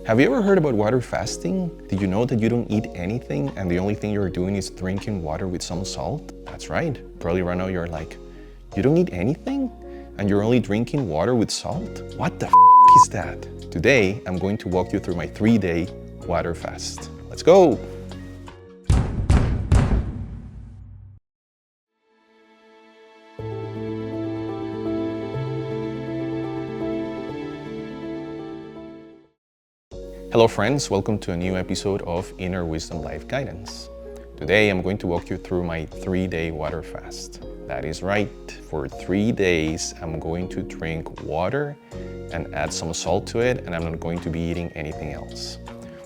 Have you ever heard about water fasting? Did you know that you don't eat anything and the only thing you're doing is drinking water with some salt? That's right. Probably right now you're like, you don't eat anything and you're only drinking water with salt? What the is that? Today, I'm going to walk you through my 3-day water fast. Let's go! Hello friends, welcome to a new episode of Inner Wisdom Life Guidance. Today I'm going to walk you through my 3-day water fast. That is right, for 3 days I'm going to drink water and add some salt to it, and I'm not going to be eating anything else.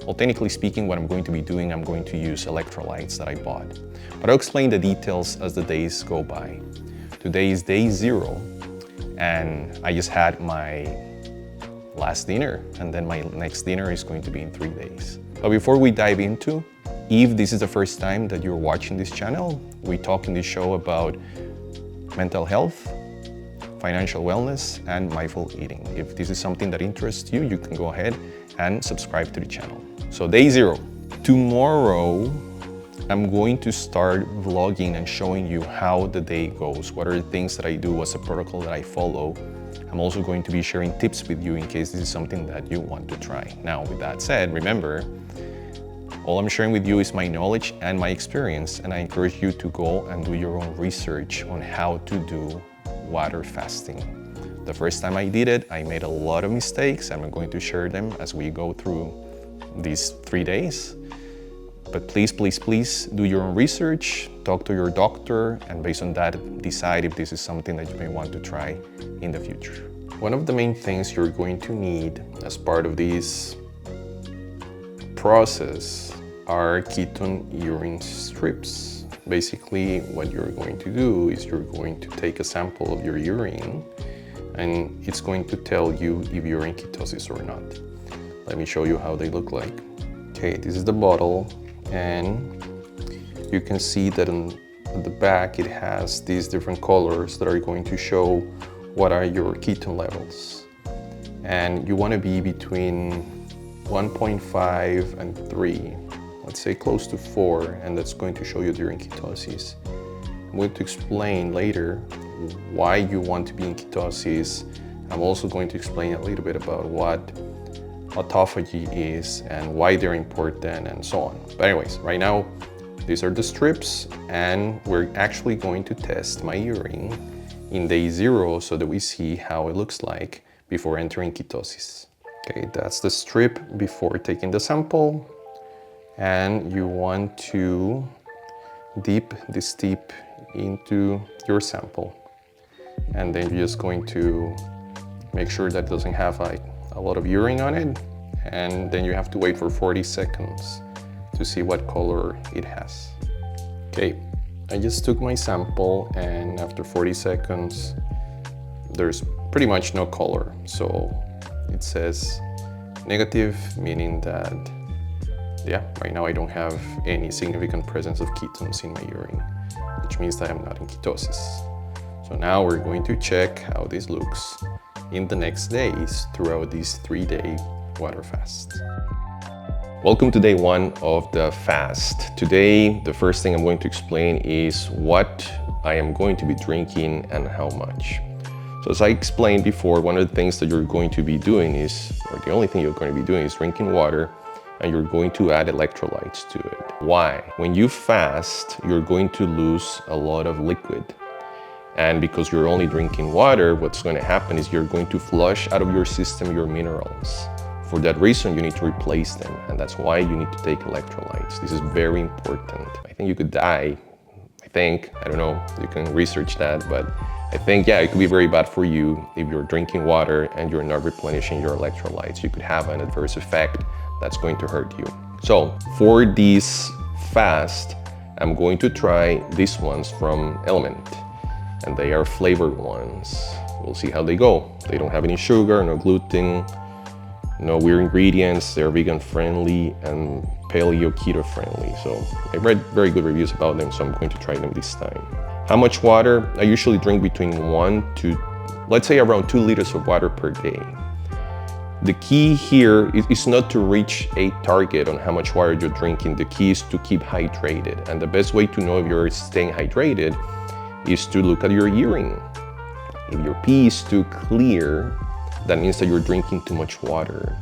Well, technically speaking, what I'm going to be doing, I'm going to use electrolytes that I bought. But I'll explain the details as the days go by. Today is day 0, and I just had my last dinner, and then my next dinner is going to be in 3 days. But before we dive into, if this is the first time that you're watching this channel, we talk in this show about mental health, financial wellness, and mindful eating. If this is something that interests you, you can go ahead and subscribe to the channel. So day 0. Tomorrow, I'm going to start vlogging and showing you how the day goes. What are the things that I do? What's the protocol that I follow? I'm also going to be sharing tips with you in case this is something that you want to try. Now, with that said, remember, all I'm sharing with you is my knowledge and my experience, and I encourage you to go and do your own research on how to do water fasting. The first time I did it, I made a lot of mistakes, and I'm going to share them as we go through these 3 days. But please, please, please do your own research, talk to your doctor, and based on that, decide if this is something that you may want to try in the future. One of the main things you're going to need as part of this process are ketone urine strips. Basically, what you're going to do is you're going to take a sample of your urine, and it's going to tell you if you're in ketosis or not. Let me show you how they look like. Okay, this is the bottle. And you can see that on the back it has these different colors that are going to show what are your ketone levels. And you want to be between 1.5 and 3, let's say close to 4, and that's going to show you during ketosis. I'm going to explain later why you want to be in ketosis. I'm also going to explain a little bit about what autophagy is and why they're important and so on. But anyways, right now, these are the strips, and we're actually going to test my urine in day 0 so that we see how it looks like before entering ketosis. Okay, that's the strip before taking the sample, and you want to dip this tip into your sample, and then you're just going to make sure that it doesn't have like a lot of urine on it, and then you have to wait for 40 seconds to see what color it has. Okay, I just took my sample, and after 40 seconds there's pretty much no color, so it says negative, meaning that right now I don't have any significant presence of ketones in my urine, which means that I'm not in ketosis. So now we're going to check how this looks in the next days throughout this 3-day water fast. Welcome to day 1 of the fast. Today, the first thing I'm going to explain is what I am going to be drinking and how much. So as I explained before, one of the things that you're going to be doing is, or the only thing you're going to be doing is drinking water, and you're going to add electrolytes to it. Why? When you fast, you're going to lose a lot of liquid. And because you're only drinking water, what's going to happen is you're going to flush out of your system your minerals. For that reason, you need to replace them, and that's why you need to take electrolytes. This is very important. I think you could die. I don't know, you can research that, but I think, it could be very bad for you if you're drinking water and you're not replenishing your electrolytes. You could have an adverse effect that's going to hurt you. So for this fast, I'm going to try these ones from LMNT. And they are flavored ones. We'll see how they go. They don't have any sugar, no gluten, no weird ingredients. They're vegan friendly and paleo keto friendly. So I read very good reviews about them, so I'm going to try them this time. How much water? I usually drink between 1 to, let's say around 2 liters of water per day. The key here is not to reach a target on how much water you're drinking. The key is to keep hydrated. And the best way to know if you're staying hydrated is to look at your urine. If your pee is too clear, that means that you're drinking too much water.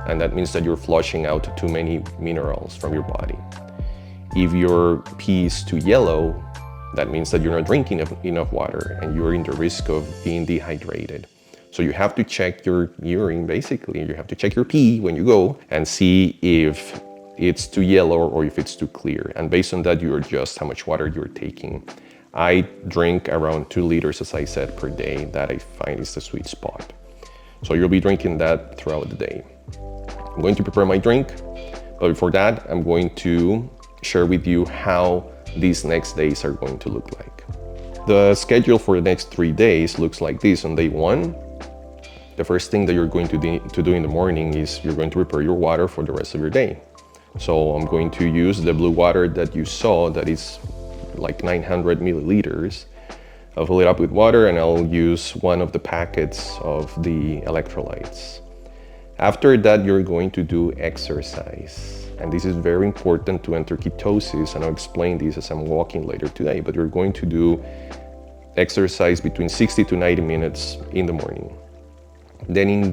And that means that you're flushing out too many minerals from your body. If your pee is too yellow, that means that you're not drinking enough water and you're in the risk of being dehydrated. So you have to check your urine, basically. You have to check your pee when you go and see if it's too yellow or if it's too clear. And based on that, you adjust how much water you're taking. I drink around 2 liters, as I said, per day. That I find is the sweet spot. So you'll be drinking that throughout the day. I'm going to prepare my drink, but before that, I'm going to share with you how these next days are going to look like. The schedule for the next 3 days looks like this. On day 1, the first thing that you're going to do in the morning is you're going to prepare your water for the rest of your day. So I'm going to use the blue water that you saw, that is like 900 milliliters. I'll fill it up with water and I'll use one of the packets of the electrolytes. After that, you're going to do exercise. And this is very important to enter ketosis, and I'll explain this as I'm walking later today, but you're going to do exercise between 60 to 90 minutes in the morning. Then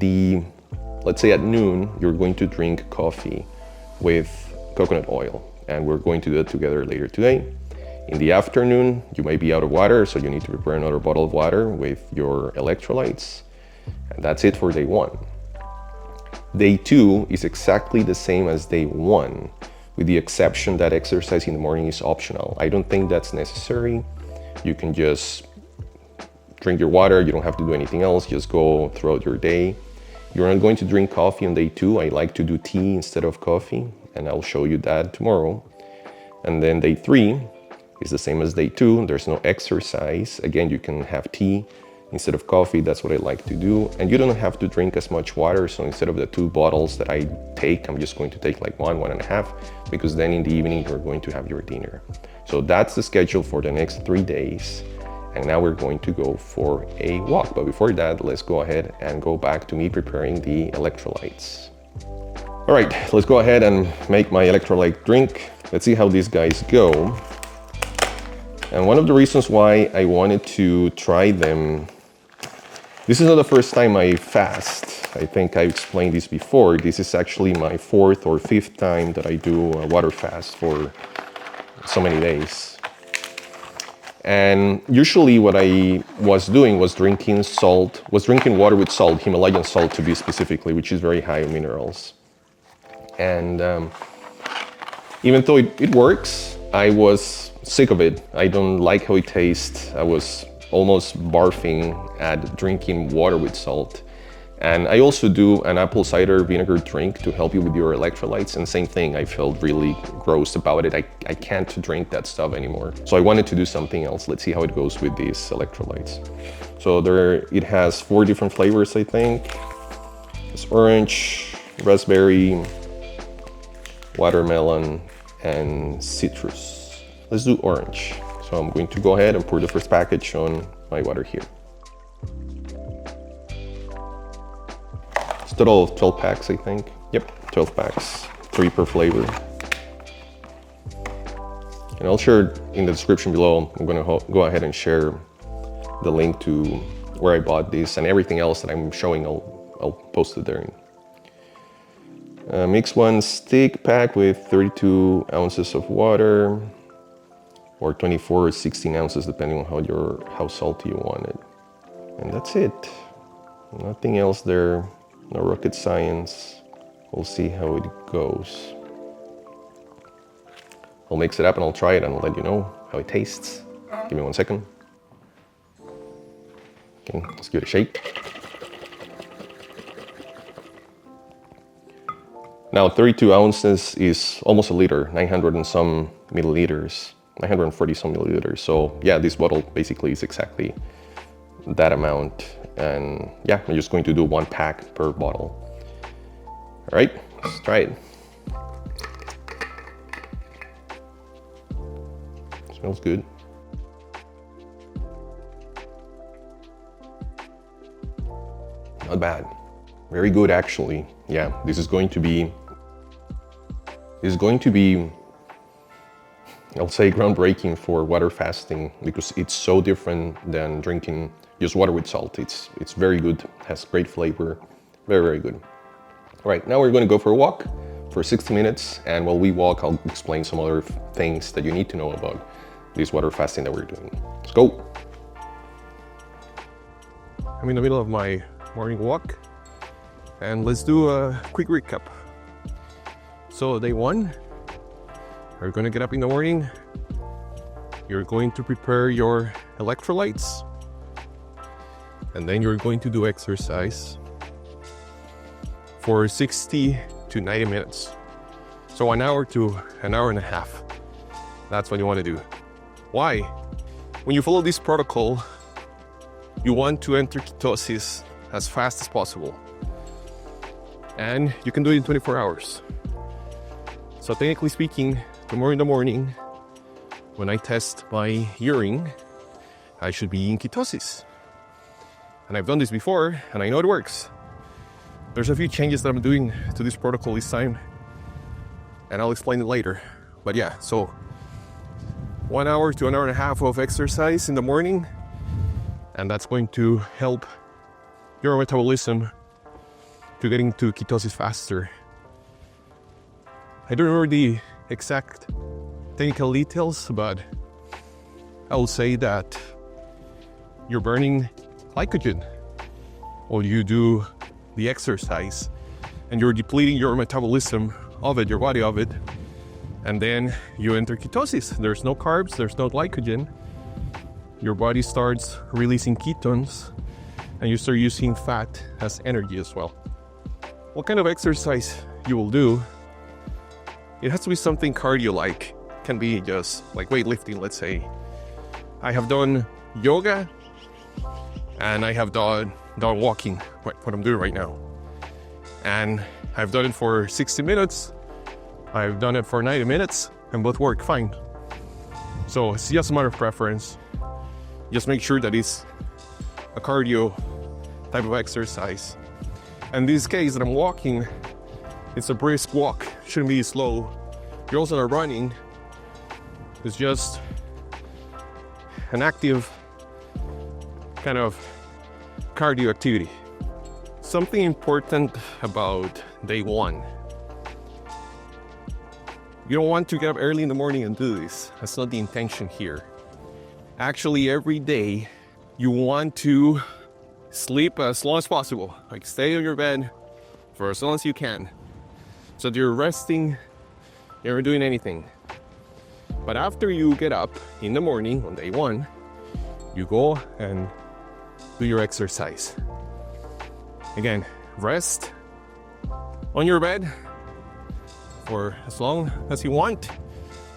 let's say at noon, you're going to drink coffee with coconut oil, and we're going to do it together later today. In the afternoon, you might be out of water, so you need to prepare another bottle of water with your electrolytes. And that's it for day 1. Day 2 is exactly the same as day 1, with the exception that exercise in the morning is optional. I don't think that's necessary. You can just drink your water, you don't have to do anything else, just go throughout your day. You're not going to drink coffee on day 2. I like to do tea instead of coffee, and I'll show you that tomorrow. And then day 3 is the same as day 2. There's no exercise. Again, you can have tea instead of coffee. That's what I like to do. And you don't have to drink as much water. So instead of the 2 bottles that I take, I'm just going to take like 1.5, because then in the evening, you're going to have your dinner. So that's the schedule for the next 3 days. And now we're going to go for a walk. But before that, let's go ahead and go back to me preparing the electrolytes. All right, let's go ahead and make my electrolyte drink. Let's see how these guys go. And one of the reasons why I wanted to try them, this is not the first time I fast. I think I explained this before. This is actually my 4th or 5th time that I do a water fast for so many days. And usually what I was doing was drinking water with salt, Himalayan salt to be specifically, which is very high in minerals. And even though it works, I was sick of it. I don't like how it tastes. I was almost barfing at drinking water with salt. And I also do an apple cider vinegar drink to help you with your electrolytes. And same thing, I felt really gross about it. I can't drink that stuff anymore. So I wanted to do something else. Let's see how it goes with these electrolytes. So it has 4 different flavors, I think. It's orange, raspberry, watermelon, and citrus. Let's do orange. So I'm going to go ahead and pour the first package on my water here. Total of 12 packs, I think. Yep, 12 packs, 3 per flavor. And I'll share in the description below. I'm gonna go ahead and share the link to where I bought this, and everything else that I'm showing, I'll post it there. Mix 1 stick pack with 32 ounces of water, or 24 or 16 ounces, depending on how salty you want it. And that's it. Nothing else there. No rocket science. We'll see how it goes. I'll mix it up and I'll try it and I'll let you know how it tastes. Give me 1 second. Okay, let's give it a shake. Now 32 ounces is almost a liter, 900 and some milliliters, 940 some milliliters. So yeah, this bottle basically is exactly that amount. And yeah, I'm just going to do 1 pack per bottle. All right, let's try it. Smells good. Not bad. Very good, actually. Yeah, this is going to be, I'll say, groundbreaking for water fasting, because it's so different than drinking just water with salt. It's very good, has great flavor, very, very good. All right, now we're going to go for a walk for 60 minutes, and while we walk, I'll explain some other things that you need to know about this water fasting that we're doing. Let's go. I'm in the middle of my morning walk, and let's do a quick recap. So day one, you're going to get up in the morning, you're going to prepare your electrolytes, and then you're going to do exercise for 60 to 90 minutes. So an hour to an hour and a half. That's what you want to do. Why? When you follow this protocol, you want to enter ketosis as fast as possible. And you can do it in 24 hours. So technically speaking, tomorrow in the morning, when I test my urine, I should be in ketosis. And I've done this before, and I know it works. There's a few changes that I'm doing to this protocol this time, and I'll explain it later. But yeah, so 1 hour to an hour and a half of exercise in the morning, and that's going to help your metabolism to get into ketosis faster. I don't remember the exact technical details, but I will say that you're burning glycogen while you do the exercise, and you're depleting your metabolism of it, your body of it, and then you enter ketosis. There's no carbs, there's no glycogen. Your body starts releasing ketones, and you start using fat as energy as well. What kind of exercise you will do, it has to be something cardio-like. Can be just like weightlifting, let's say. I have done yoga, and I have done walking, what I'm doing right now. And I've done it for 60 minutes, I've done it for 90 minutes, and both work fine. So it's just a matter of preference. Just make sure that it's a cardio type of exercise. In this case that I'm walking, it's a brisk walk, shouldn't be slow. You're also not running, it's just an active kind of cardio activity. Something important about day one. You don't want to get up early in the morning and do this. That's not the intention here. Actually, every day you want to sleep as long as possible. Like stay on your bed for as long as you can, so that you're resting, you're not doing anything. But after you get up in the morning on day one, you go and do your exercise. Again, rest on your bed for as long as you want.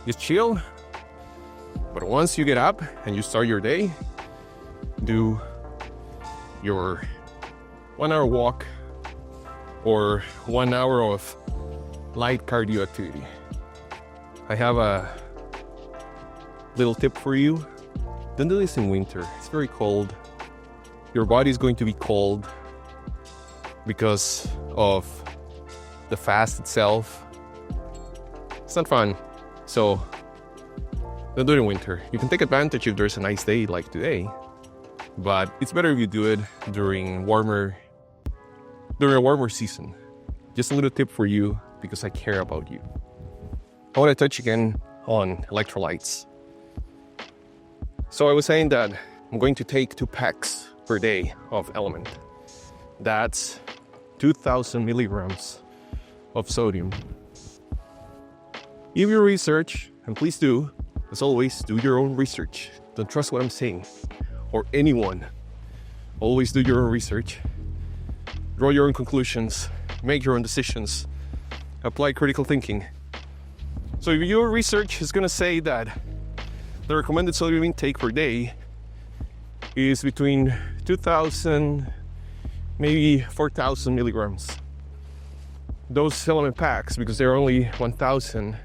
Just chill. But once you get up and you start your day, do your 1 hour walk or 1 hour of light cardio activity. I have a little tip for you. Don't do this in winter. It's very cold. Your body is going to be cold because of the fast itself. It's not fun. So don't do it in winter. You can take advantage if there's a nice day like today, but it's better if you do it during a warmer season. Just a little tip for you because I care about you. I want to touch again on electrolytes. So I was saying that I'm going to take 2 packs per day of LMNT. That's 2,000 milligrams of sodium. If you research, and please do, as always, do your own research. Don't trust what I'm saying, or anyone. Always do your own research. Draw your own conclusions, make your own decisions, apply critical thinking. So if your research is going to say that the recommended sodium intake per day is between 2,000, maybe 4,000 milligrams. Those LMNT packs, because they're only 1,000,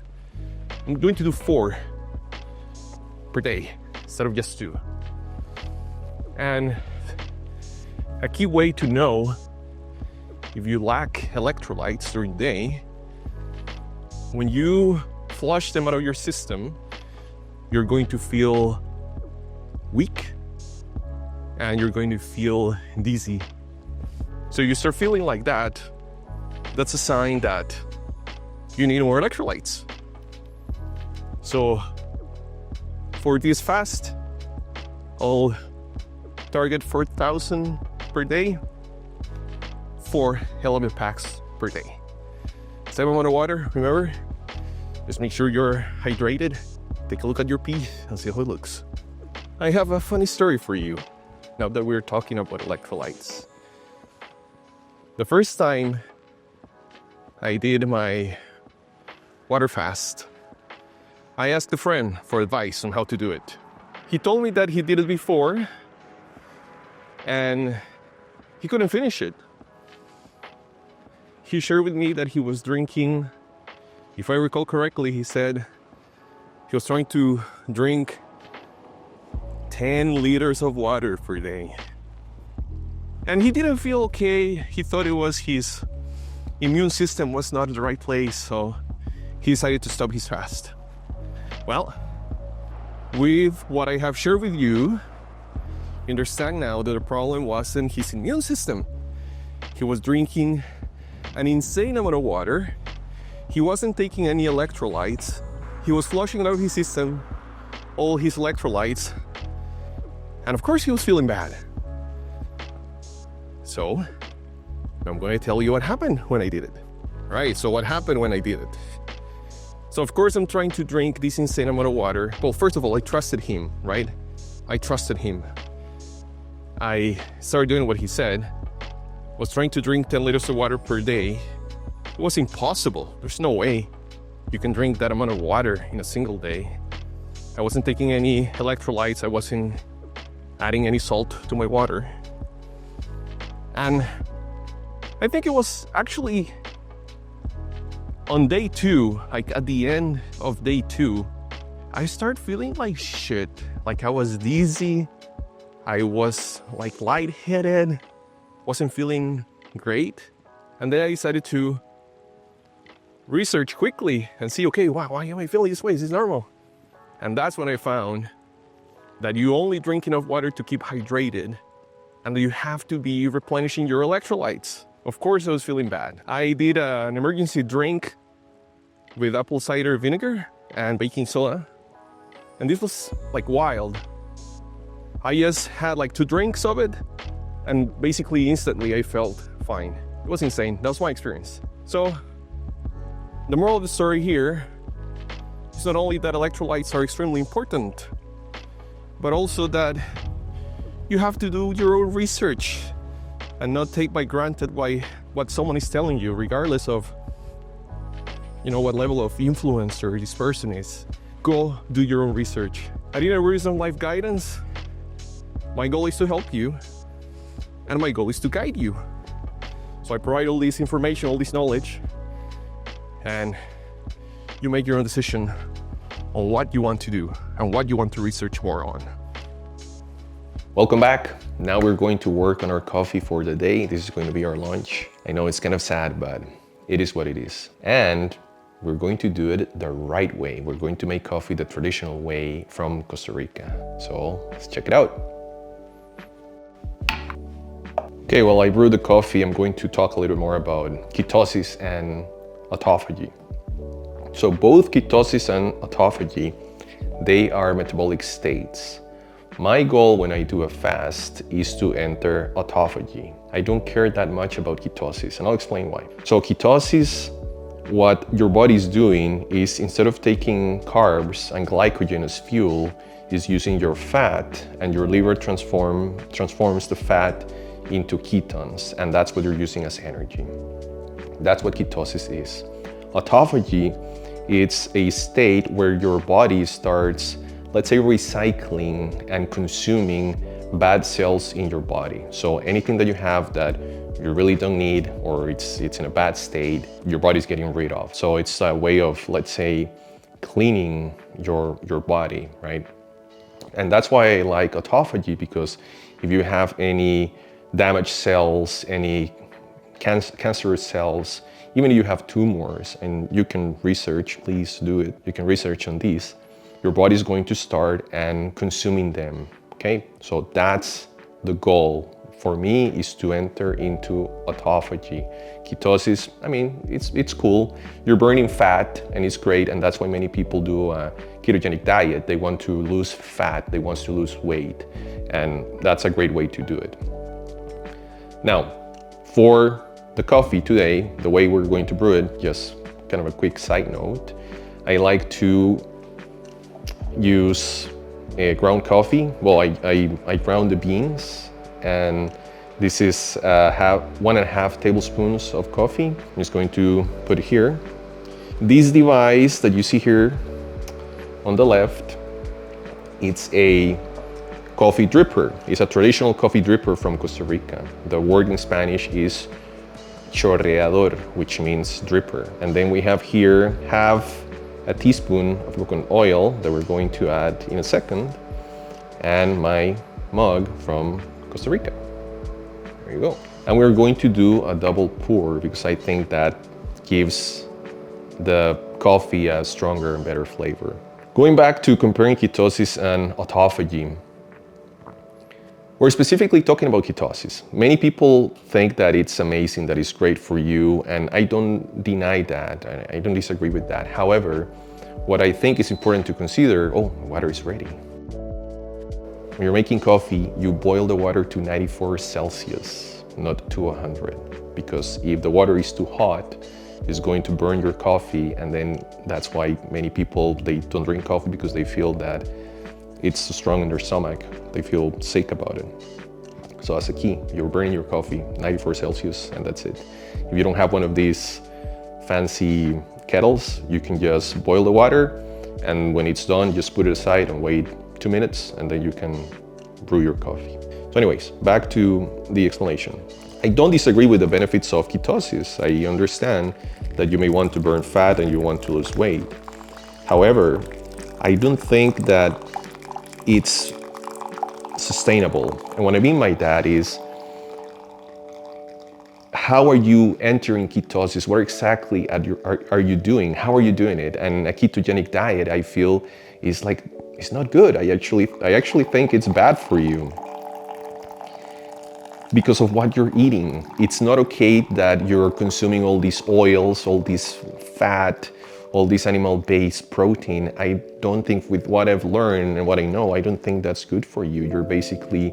I'm going to do 4 per day instead of just 2. And a key way to know if you lack electrolytes during the day, when you flush them out of your system, you're going to feel weak and you're going to feel dizzy. So you start feeling like that, that's a sign that you need more electrolytes. So for this fast, I'll target 4,000 per day, 4 LMNT packs per day. Same amount of water, remember? Just make sure you're hydrated. Take a look at your pee and see how it looks. I have a funny story for you, now that we're talking about electrolytes. The first time I did my water fast, I asked a friend for advice on how to do it. He told me that he did it before and he couldn't finish it. He shared with me that he was drinking, if I recall correctly, he said he was trying to drink 10 liters of water per day. And he didn't feel okay. He thought it was his immune system was not in the right place, so he decided to stop his fast. Well, with what I have shared with you, you understand now that the problem wasn't his immune system. He was drinking an insane amount of water. He wasn't taking any electrolytes. He was flushing out of his system all his electrolytes. And of course he was feeling bad. So I'm going to tell you what happened when I did it. Right, so what happened when I did it? So of course I'm trying to drink this insane amount of water. Well, first of all, I trusted him, right? I trusted him. I started doing what he said. Was trying to drink 10 liters of water per day. It was impossible. There's no way you can drink that amount of water in a single day. I wasn't taking any electrolytes. I wasn't adding any salt to my water. And I think it was actually on day 2, like at the end of day 2, I started feeling like shit. Like I was dizzy. I was like lightheaded. Wasn't feeling great. And then I decided to research quickly and see, okay, wow, why am I feeling this way? Is this normal? And that's when I found that you only drink enough water to keep hydrated and that you have to be replenishing your electrolytes. Of course, I was feeling bad. I did an emergency drink with apple cider vinegar and baking soda. And this was like wild. I just had like 2 drinks of it and basically instantly I felt fine. It was insane. That was my experience. So the moral of the story here is not only that electrolytes are extremely important, but also that you have to do your own research and not take by granted what someone is telling you, regardless of, what level of influencer this person is. Go do your own research. I did a Wisdom Life guidance. My goal is to help you, and my goal is to guide you. So I provide all this information, all this knowledge, and you make your own decision on what you want to do and what you want to research more on. Welcome back. Now we're going to work on our coffee for the day. This is going to be our lunch. I know it's kind of sad, but it is what it is. And we're going to do it the right way. We're going to make coffee the traditional way from Costa Rica. So let's check it out. Okay, while I brew the coffee, I'm going to talk a little more about ketosis and autophagy. So both ketosis and autophagy, they are metabolic states. My goal when I do a fast is to enter autophagy. I don't care that much about ketosis, and I'll explain why. So ketosis, what your body is doing is, instead of taking carbs and glycogen as fuel, is using your fat, and your liver transforms the fat into ketones, and that's what you're using as energy. That's what ketosis is. Autophagy, it's a state where your body starts, let's say, recycling and consuming bad cells in your body. So anything that you have that you really don't need, or it's in a bad state, your body's getting rid of. So it's a way of, let's say, cleaning your body, right? And that's why I like autophagy, because if you have any damaged cells, any cancerous cells. Even if you have tumors, and you can research, please do it, you can research on these, your body is going to start and consuming them, okay? So that's the goal for me, is to enter into autophagy. Ketosis, I mean, it's cool. You're burning fat and it's great, and that's why many people do a ketogenic diet. They want to lose fat, they want to lose weight, and that's a great way to do it. Now, for the coffee today, the way we're going to brew it, just kind of a quick side note, I like to use ground coffee. Well, I ground the beans, and this is 1.5 tablespoons of coffee. I'm just going to put it here. This device that you see here on the left, it's a coffee dripper. It's a traditional coffee dripper from Costa Rica. The word in Spanish is chorreador, which means dripper. And then we have here half a teaspoon of coconut oil that we're going to add in a second, and my mug from Costa Rica. There you go. And we're going to do a double pour because I think that gives the coffee a stronger and better flavor. Going back to comparing ketosis and autophagy, we're specifically talking about ketosis. Many people think that it's amazing, that it's great for you, and I don't deny that. I don't disagree with that. However, what I think is important to consider, water is ready. When you're making coffee, you boil the water to 94 Celsius, not to 100, because if the water is too hot, it's going to burn your coffee, and then that's why many people, they don't drink coffee because they feel that it's strong in their stomach. They feel sick about it. So that's a key. You're burning your coffee, 94 Celsius, and that's it. If you don't have one of these fancy kettles, you can just boil the water, and when it's done, just put it aside and wait 2 minutes, and then you can brew your coffee. So anyways, back to the explanation. I don't disagree with the benefits of ketosis. I understand that you may want to burn fat and you want to lose weight. However, I don't think that it's sustainable. And what I mean by that is, how are you entering ketosis? What exactly are you doing? How are you doing it? And a ketogenic diet, I feel, is like, it's not good. I actually think it's bad for you because of what you're eating. It's not okay that you're consuming all these oils, all this fat, all this animal-based protein. I don't think, with what I've learned and what I know, I don't think that's good for you. You're basically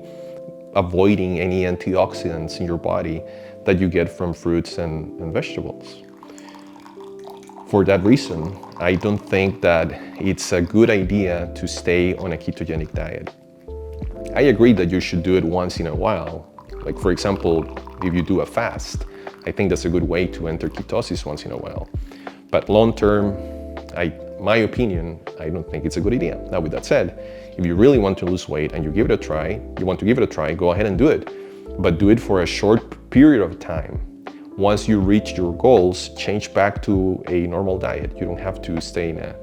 avoiding any antioxidants in your body that you get from fruits and vegetables. For that reason, I don't think that it's a good idea to stay on a ketogenic diet. I agree that you should do it once in a while. Like, for example, if you do a fast, I think that's a good way to enter ketosis once in a while. But long term, my opinion, I don't think it's a good idea. Now, with that said, if you really want to lose weight and you want to give it a try, go ahead and do it. But do it for a short period of time. Once you reach your goals, change back to a normal diet. You don't have to stay in a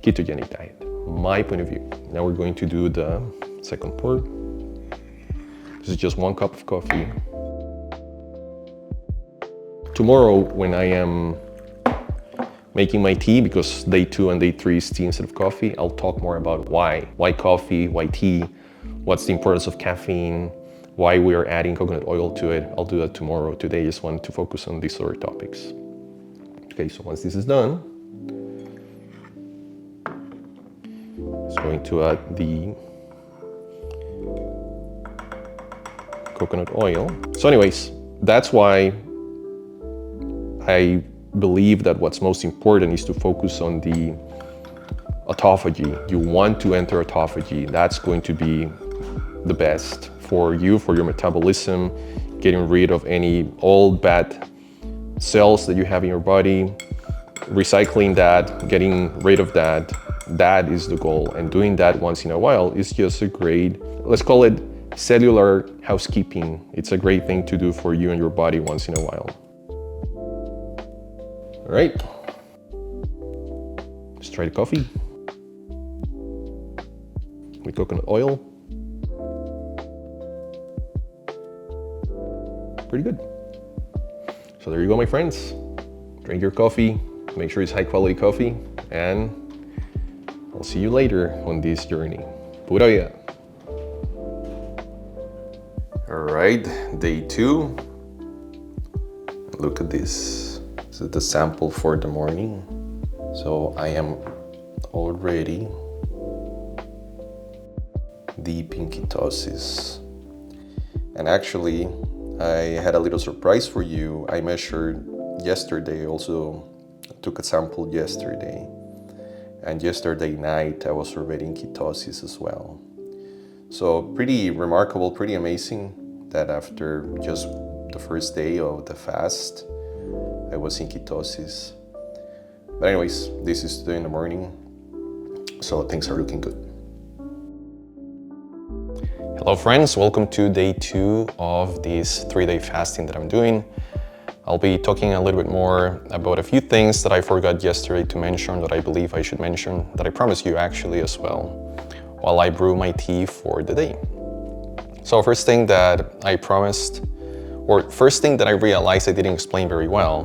ketogenic diet, my point of view. Now we're going to do the second pour. This is just 1 cup of coffee. Tomorrow, when I am making my tea, because day 2 and day 3 is tea instead of coffee, I'll talk more about why coffee, why tea, what's the importance of caffeine, why we are adding coconut oil to it. I'll do that tomorrow. Today I just want to focus on these other topics. Okay, so once this is done, I'm just going to add the coconut oil. So anyways, that's why I believe that what's most important is to focus on the autophagy. You want to enter autophagy. That's going to be the best for you, for your metabolism, getting rid of any old bad cells that you have in your body, recycling that, getting rid of that. That is the goal. And doing that once in a while is just a great, let's call it cellular housekeeping. It's a great thing to do for you and your body once in a while. All right, let's try the coffee with coconut oil. Pretty good. So there you go, my friends. Drink your coffee, make sure it's high quality coffee, and I'll see you later on this journey. Pura vida. All right, day 2. Look at this. This is the sample for the morning. So I am already deep in ketosis. And actually, I had a little surprise for you. I measured yesterday, also took a sample yesterday. And yesterday night, I was already in ketosis as well. So pretty remarkable, pretty amazing that after just the first day of the fast, I was in ketosis. But anyways, this is today in the morning, so things are looking good. Hello friends, welcome to day 2 of this 3-day fasting that I'm doing. I'll be talking a little bit more about a few things that I forgot yesterday to mention that I believe I should mention, that I promise you actually as well, while I brew my tea for the day. So first thing that I promised, or first thing that I realized I didn't explain very well,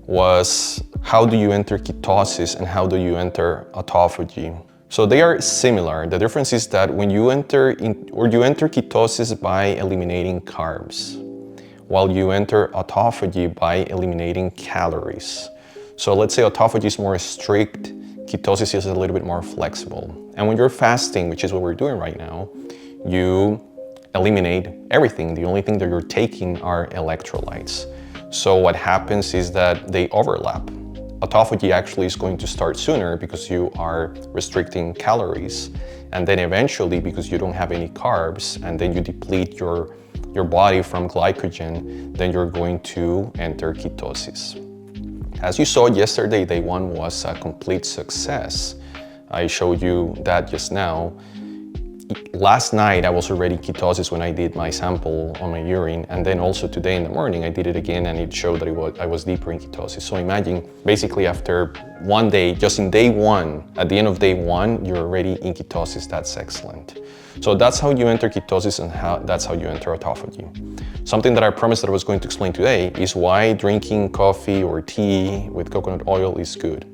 was how do you enter ketosis and how do you enter autophagy. So they are similar. The difference is that when you enter ketosis by eliminating carbs, while you enter autophagy by eliminating calories. So let's say autophagy is more strict, ketosis is a little bit more flexible. And when you're fasting, which is what we're doing right now, you eliminate everything. The only thing that you're taking are electrolytes. So what happens is that they overlap. Autophagy actually is going to start sooner because you are restricting calories, and then eventually because you don't have any carbs, and then you deplete your body from glycogen, then you're going to enter ketosis. As you saw yesterday, day 1 was a complete success. I showed you that just now. Last night I was already in ketosis when I did my sample on my urine, and then also today in the morning I did it again and it showed that I was deeper in ketosis. So imagine basically after one day, just in day 1, at the end of day 1, you're already in ketosis. That's excellent. So that's how you enter ketosis, and that's how you enter autophagy. Something that I promised that I was going to explain today is why drinking coffee or tea with coconut oil is good.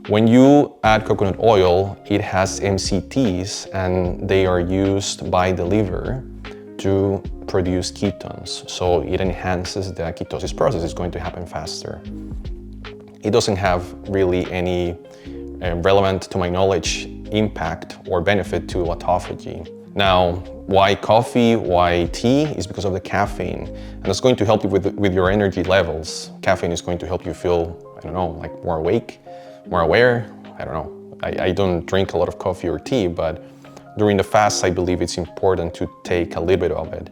When you add coconut oil, it has MCTs and they are used by the liver to produce ketones. So it enhances the ketosis process. It's going to happen faster. It doesn't have really any relevant, to my knowledge, impact or benefit to autophagy. Now, why coffee, why tea? Is because of the caffeine. And it's going to help you with your energy levels. Caffeine is going to help you feel, I don't know, like more awake, more aware. I don't know. I don't drink a lot of coffee or tea, but during the fast, I believe it's important to take a little bit of it.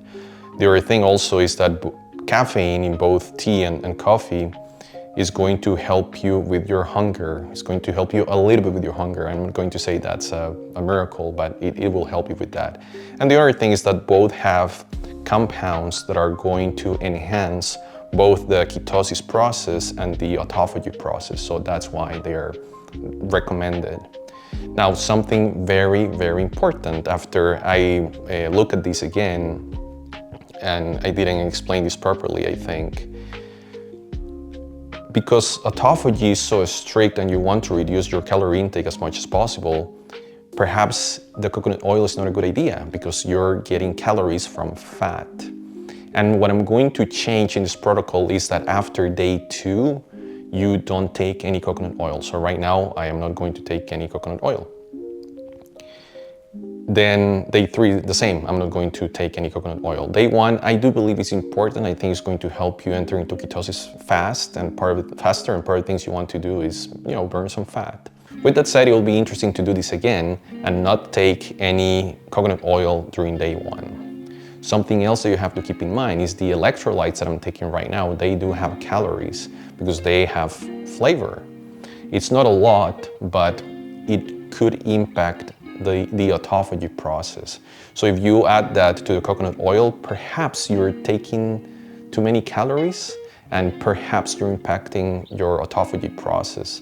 The other thing also is that caffeine in both tea and coffee is going to help you with your hunger. It's going to help you a little bit with your hunger. I'm not going to say that's a miracle, but it will help you with that. And the other thing is that both have compounds that are going to enhance both the ketosis process and the autophagy process. So that's why they're recommended. Now, something very, very important after I look at this again, and I didn't explain this properly, I think, because autophagy is so strict and you want to reduce your calorie intake as much as possible, perhaps the coconut oil is not a good idea because you're getting calories from fat. And what I'm going to change in this protocol is that after day 2, you don't take any coconut oil. So right now, I am not going to take any coconut oil. Then day 3, the same. I'm not going to take any coconut oil. Day 1, I do believe it's important. I think it's going to help you enter into ketosis fast and faster. And part of the things you want to do is, burn some fat. With that said, it will be interesting to do this again and not take any coconut oil during day 1. Something else that you have to keep in mind is the electrolytes that I'm taking right now, they do have calories because they have flavor. It's not a lot, but it could impact the autophagy process. So if you add that to the coconut oil, perhaps you're taking too many calories and perhaps you're impacting your autophagy process.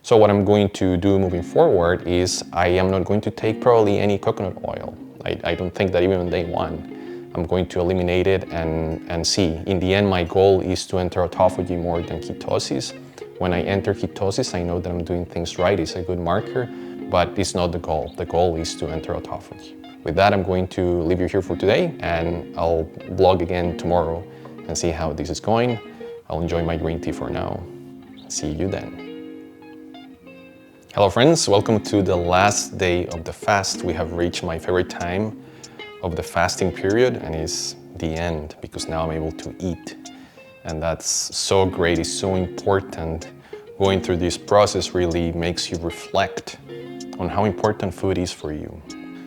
So what I'm going to do moving forward is I am not going to take probably any coconut oil. I don't think that even on day 1. I'm going to eliminate it and see. In the end, my goal is to enter autophagy more than ketosis. When I enter ketosis, I know that I'm doing things right. It's a good marker, but it's not the goal. The goal is to enter autophagy. With that, I'm going to leave you here for today, and I'll vlog again tomorrow and see how this is going. I'll enjoy my green tea for now. See you then. Hello friends, welcome to the last day of the fast. We have reached my favorite time of the fasting period, and it's the end because now I'm able to eat. And that's so great, it's so important. Going through this process really makes you reflect on how important food is for you.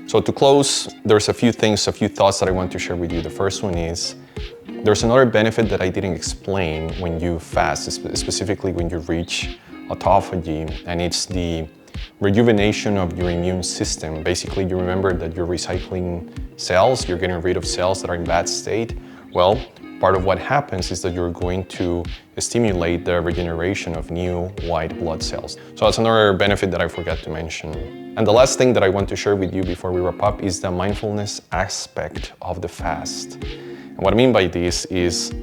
So to close, there's a few thoughts that I want to share with you. The first one is, there's another benefit that I didn't explain when you fast, specifically when you reach autophagy, and it's the rejuvenation of your immune system. Basically, you remember that you're recycling cells, you're getting rid of cells that are in bad state. Well, part of what happens is that you're going to stimulate the regeneration of new white blood cells. So that's another benefit that I forgot to mention. And the last thing that I want to share with you before we wrap up is the mindfulness aspect of the fast. And what I mean by this is,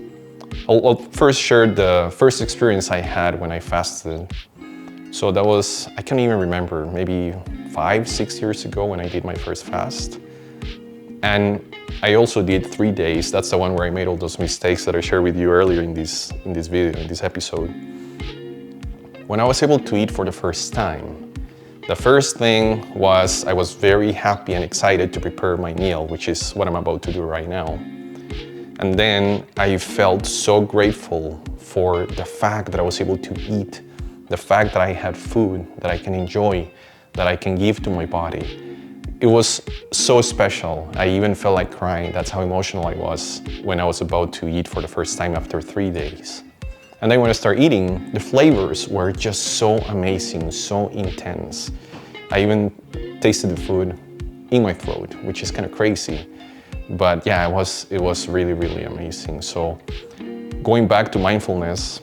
I'll first share the first experience I had when I fasted. So that was, I can't even remember, maybe 5-6 years ago when I did my first fast. And I also did 3 days. That's the one where I made all those mistakes that I shared with you earlier in this video, in this episode. When I was able to eat for the first time, the first thing was I was very happy and excited to prepare my meal, which is what I'm about to do right now. And then I felt so grateful for the fact that I was able to eat, the fact that I had food that I can enjoy, that I can give to my body. It was so special. I even felt like crying. That's how emotional I was when I was about to eat for the first time after 3 days. And then when I started eating, the flavors were just so amazing, so intense. I even tasted the food in my throat, which is kind of crazy. But yeah, it was really, really amazing. So going back to mindfulness,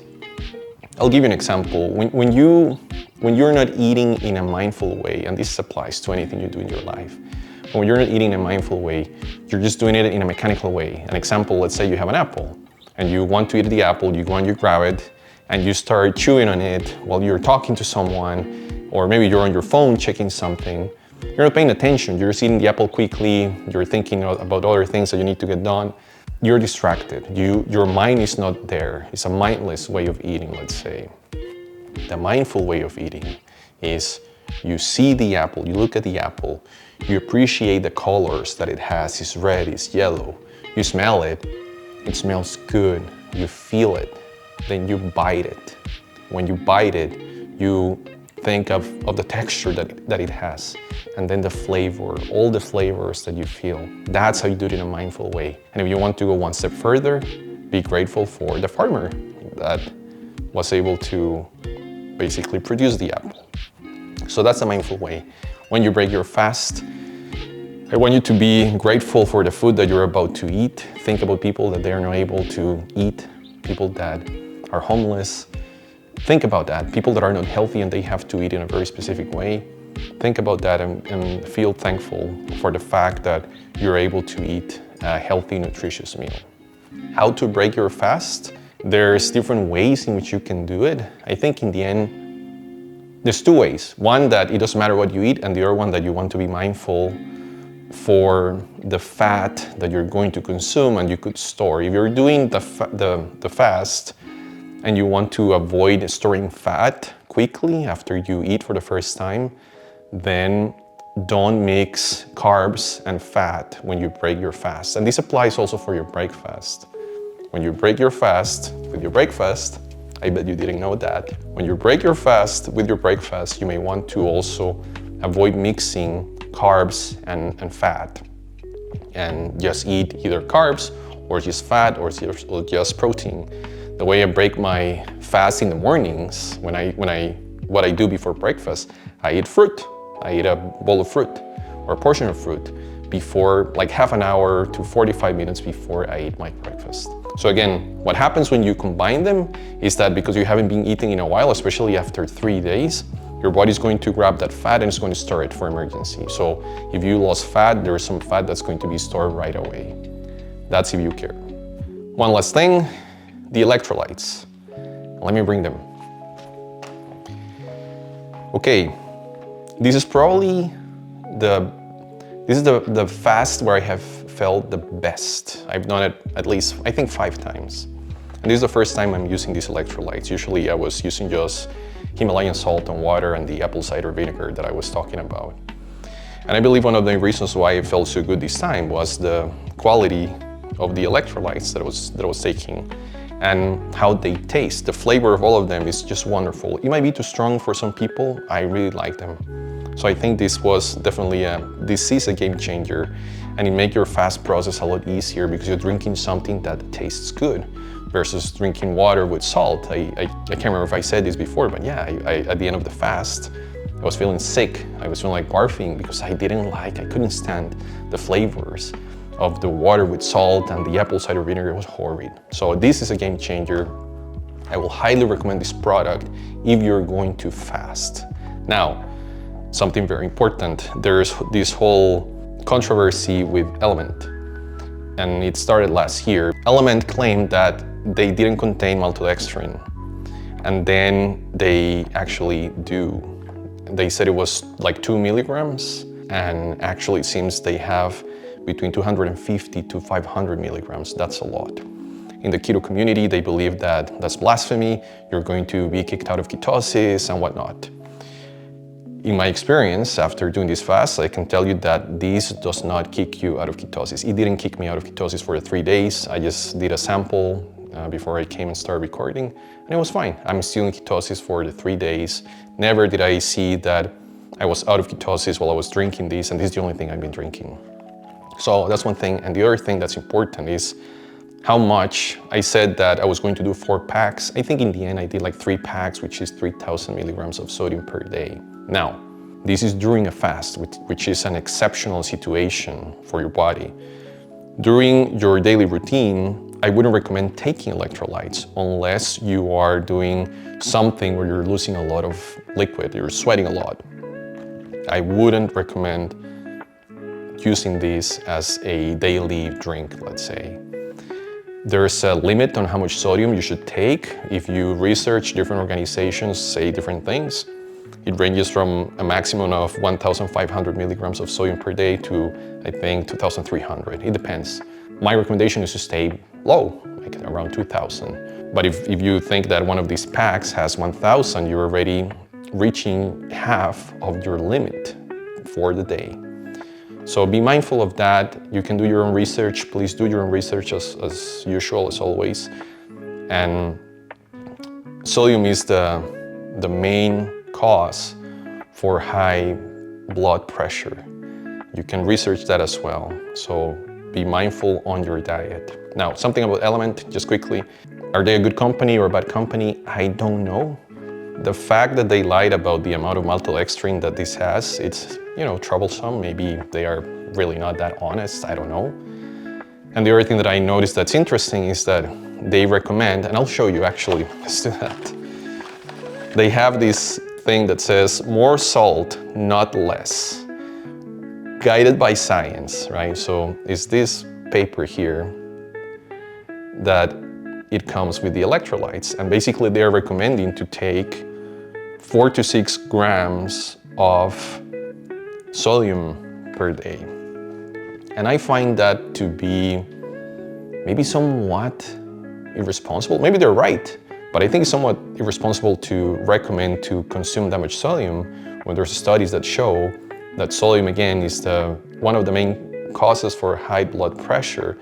I'll give you an example. When you're not eating in a mindful way, and this applies to anything you do in your life, when you're not eating in a mindful way, you're just doing it in a mechanical way. An example, let's say you have an apple and you want to eat the apple, you go and you grab it and you start chewing on it while you're talking to someone, or maybe you're on your phone checking something. You're not paying attention, you're just eating the apple quickly, you're thinking about other things that you need to get done. You're distracted, your mind is not there. It's a mindless way of eating, let's say. The mindful way of eating is you see the apple, you look at the apple, you appreciate the colors that it has, it's red, it's yellow. You smell it, it smells good, you feel it, then you bite it. When you bite it, you think of the texture that it has, and then the flavor, all the flavors that you feel. That's how you do it in a mindful way. And if you want to go one step further, be grateful for the farmer that was able to basically produce the apple. So that's a mindful way. When you break your fast, I want you to be grateful for the food that you're about to eat. Think about people that they are not able to eat, people that are homeless. Think about that, people that are not healthy and they have to eat in a very specific way. Think about that and feel thankful for the fact that you're able to eat a healthy, nutritious meal. How to break your fast? There's different ways in which you can do it. I think in the end, there's 2 ways. One, that it doesn't matter what you eat, and the other one that you want to be mindful for the fat that you're going to consume and you could store. If you're doing the fast, and you want to avoid storing fat quickly after you eat for the first time, then don't mix carbs and fat when you break your fast. And this applies also for your breakfast. When you break your fast with your breakfast, I bet you didn't know that. When you break your fast with your breakfast, you may want to also avoid mixing carbs and fat, and just eat either carbs or just fat or just protein. The way I break my fast in the mornings, what I do before breakfast, I eat fruit. I eat a bowl of fruit or a portion of fruit before, like half an hour to 45 minutes before I eat my breakfast. So again, what happens when you combine them is that because you haven't been eating in a while, especially after 3 days, your body's going to grab that fat and it's going to store it for emergency. So if you lost fat, there's some fat that's going to be stored right away. That's if you care. One last thing, the electrolytes. Let me bring them. Okay, this is probably the fast where I have felt the best. I've done it at least, I think, 5 times. And this is the first time I'm using these electrolytes. Usually I was using just Himalayan salt and water and the apple cider vinegar that I was talking about. And I believe one of the reasons why it felt so good this time was the quality of the electrolytes that I was taking and how they taste. The flavor of all of them is just wonderful. It might be too strong for some people. I really like them. So I think this was definitely this is a game changer, and it makes your fast process a lot easier because you're drinking something that tastes good versus drinking water with salt. I can't remember if I said this before, but yeah, at the end of the fast, I was feeling sick. I was feeling like barfing because I couldn't stand the flavors of the water with salt and the apple cider vinegar. It was horrid. So this is a game changer. I will highly recommend this product if you're going to fast. Now, something very important. There's this whole controversy with LMNT, and it started last year. LMNT claimed that they didn't contain maltodextrin, and then they actually do. They said it was like 2 milligrams, and actually it seems they have between 250 to 500 milligrams. That's a lot. In the keto community, they believe that that's blasphemy. You're going to be kicked out of ketosis and whatnot. In my experience, after doing this fast, I can tell you that this does not kick you out of ketosis. It didn't kick me out of ketosis for the 3 days. I just did a sample before I came and started recording, and it was fine. I'm still in ketosis for the 3 days. Never did I see that I was out of ketosis while I was drinking this, and this is the only thing I've been drinking. So that's one thing. And the other thing that's important is how much. I said that I was going to do 4 packs. I think in the end I did like 3 packs, which is 3,000 milligrams of sodium per day. Now, this is during a fast, which is an exceptional situation for your body. During your daily routine, I wouldn't recommend taking electrolytes unless you are doing something where you're losing a lot of liquid, you're sweating a lot. I wouldn't recommend using this as a daily drink, let's say. There's a limit on how much sodium you should take. If you research, different organizations say different things. It ranges from a maximum of 1,500 milligrams of sodium per day to, I think, 2,300. It depends. My recommendation is to stay low, like around 2,000. But if you think that one of these packs has 1,000, you're already reaching half of your limit for the day. So be mindful of that. You can do your own research. Please do your own research as usual, as always. And sodium is the main cause for high blood pressure. You can research that as well. So be mindful on your diet. Now, something about LMNT, just quickly. Are they a good company or a bad company? I don't know. The fact that they lied about the amount of maltodextrin that this has, it's, troublesome. Maybe they are really not that honest, I don't know. And the other thing that I noticed that's interesting is that they recommend, and I'll show you actually, let's do that. They have this thing that says more salt, not less. Guided by science, right? So it's this paper here that it comes with the electrolytes, and basically they're recommending to take 4 to 6 grams of sodium per day. And I find that to be maybe somewhat irresponsible. Maybe they're right, but I think it's somewhat irresponsible to recommend to consume that much sodium when there's studies that show that sodium, again, is one of the main causes for high blood pressure.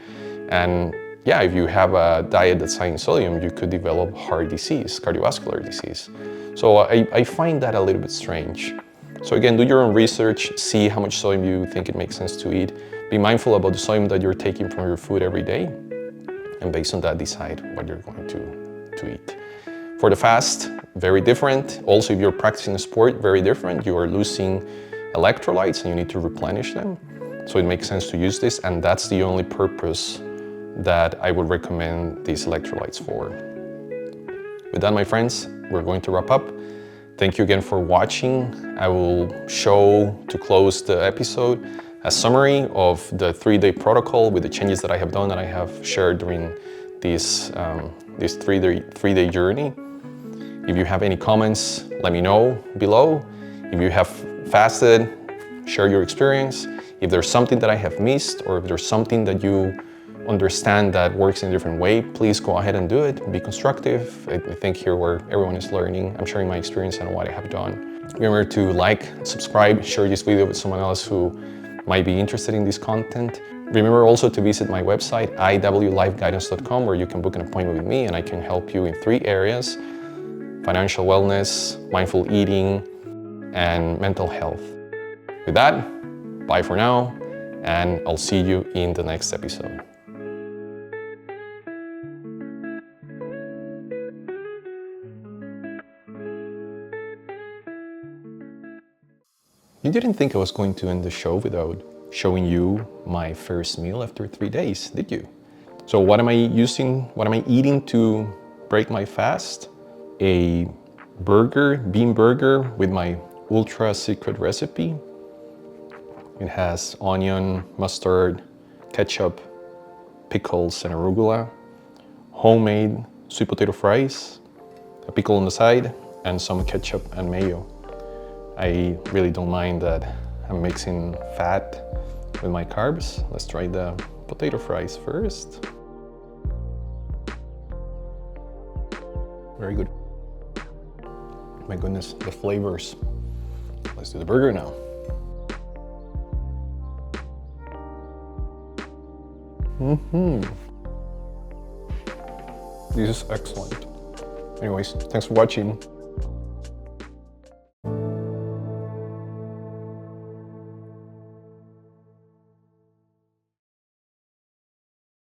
And yeah, if you have a diet that's high in sodium, you could develop heart disease, cardiovascular disease. So I find that a little bit strange. So again, do your own research, see how much sodium you think it makes sense to eat. Be mindful about the sodium that you're taking from your food every day, and based on that, decide what you're going to eat. For the fast, very different. Also, if you're practicing a sport, very different. You are losing electrolytes and you need to replenish them. So it makes sense to use this, and that's the only purpose that I would recommend these electrolytes for. With that, my friends, we're going to wrap up. Thank you again for watching. I will show, to close the episode, a summary of the 3-day protocol with the changes that I have done that I have shared during this 3-day journey. If you have any comments, let me know below. If you have fasted, share your experience. If there's something that I have missed, or if there's something that you understand that works in a different way, please go ahead and do it. Be constructive. I think here where everyone is learning, I'm sharing my experience and what I have done. Remember to like, subscribe, share this video with someone else who might be interested in this content. Remember also to visit my website, iwlifeguidance.com, where you can book an appointment with me and I can help you in 3 areas: financial wellness, mindful eating, and mental health. With that, bye for now, and I'll see you in the next episode. You didn't think I was going to end the show without showing you my first meal after 3 days, did you? So what am I eating to break my fast? A bean burger with my ultra secret recipe. It has onion, mustard, ketchup, pickles, and arugula, homemade sweet potato fries, a pickle on the side, and some ketchup and mayo. I really don't mind that I'm mixing fat with my carbs. Let's try the potato fries first. Very good. My goodness, the flavors. Let's do the burger now. This is excellent. Anyways, thanks for watching.